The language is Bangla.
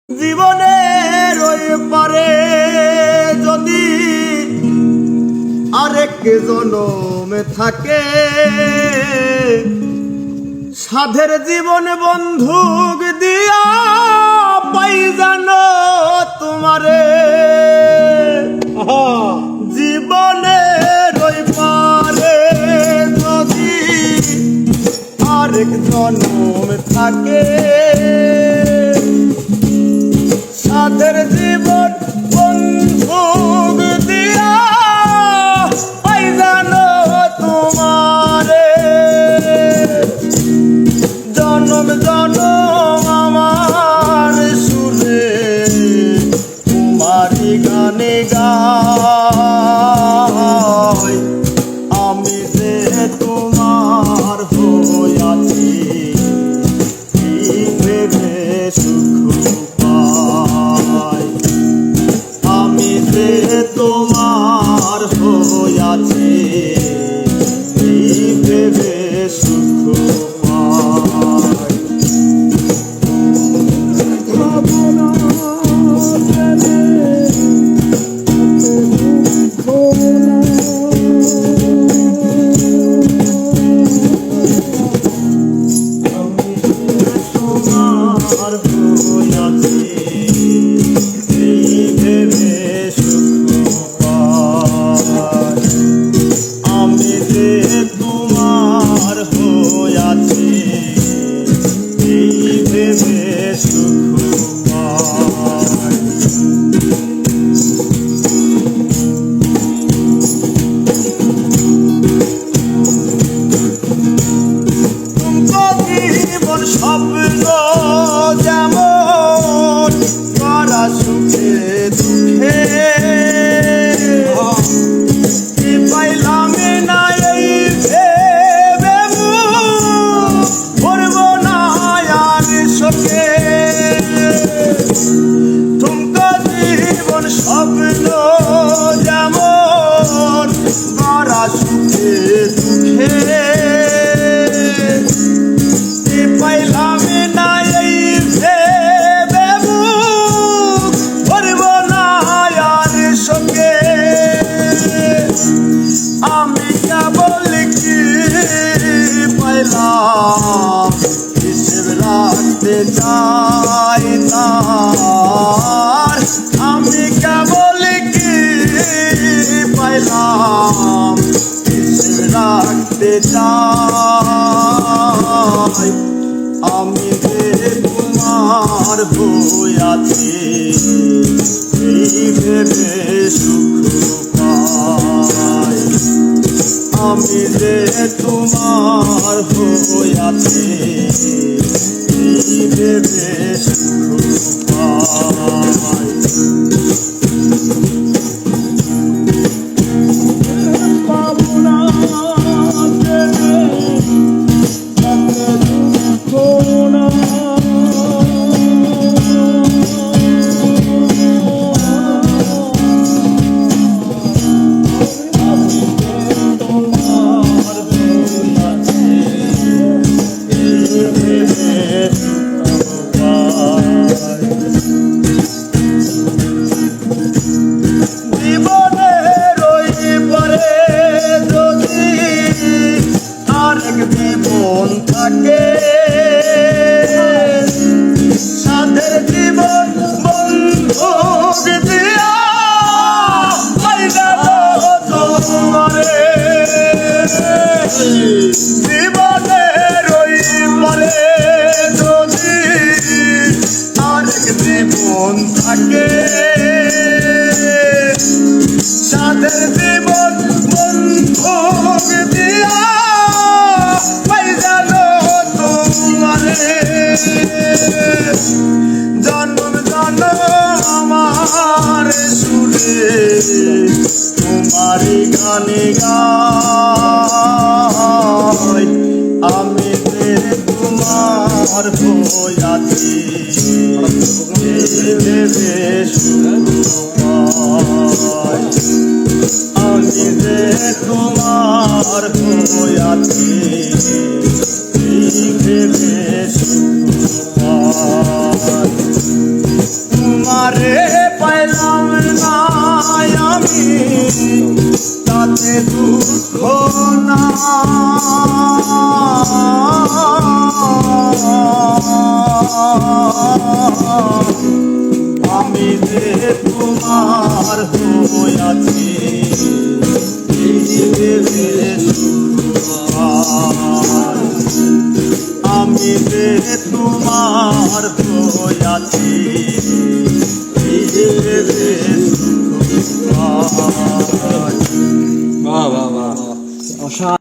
জীবনের ওই পারে যদি আরেক জনমে থাকে, সাধের জীবন বন্ধুক দিয়া পাই জানো তোমারে। জীবনের ওই পারে যদি আরেক জনম থাকে, সাধের জীবন বন্ধুক দিয়া পাই জানো তোমারে। জনম জনম আমার সুরে তোমারি গানে গাই, আমি যে তোমার হইয়াছি ভেবে সুখ পাই। আমি যে তোমার হইয়াছি ভেবে সুখ পাই। স্বপ্ন যেমন করা সুখে দুঃখে পাইলাম না, এই ভেবে ভরব না আর শোকে। তুমকো জীবন স্বপ্ন যেমন করা সুখে দুঃখে পাইলাম না, এই ভেবে ভরব না আর শোকে। আমি কেবল কি পাইলাম হিসেব রাখতে চাই তার। আমি কেবল কি পাইলাম হিসেব রাখতে চাই। আমি যে তোমার হইয়াছি এই ভেবে সুখ পাই। আমি যে তোমার হইয়াছি এই ভেবে সুখ পাই। জীবনের ওই পারে যদি আরেক জীবন থাকে, সাধের জীবন বন্ধুক দিয়া পাই যাবো তোমারে। জীবনের ওই পারে যদি আরেক জীবন থাকে, সাধের জীবন বন্ধুক দিয়া পাই জানো তোমারে। জন্ম জন্ম আমার সুরে তোমারি গানে গাই, আমি যে তোমার হইয়াছি ভেবে সুখ পাই। আমি যে তোমার হইয়াছি ভেবে সুখ পাই। যারে পাইলাম না আমি তাতে দুঃখ না আমি যে তোমার হইয়াছি আমি যে তোমার হইয়াছি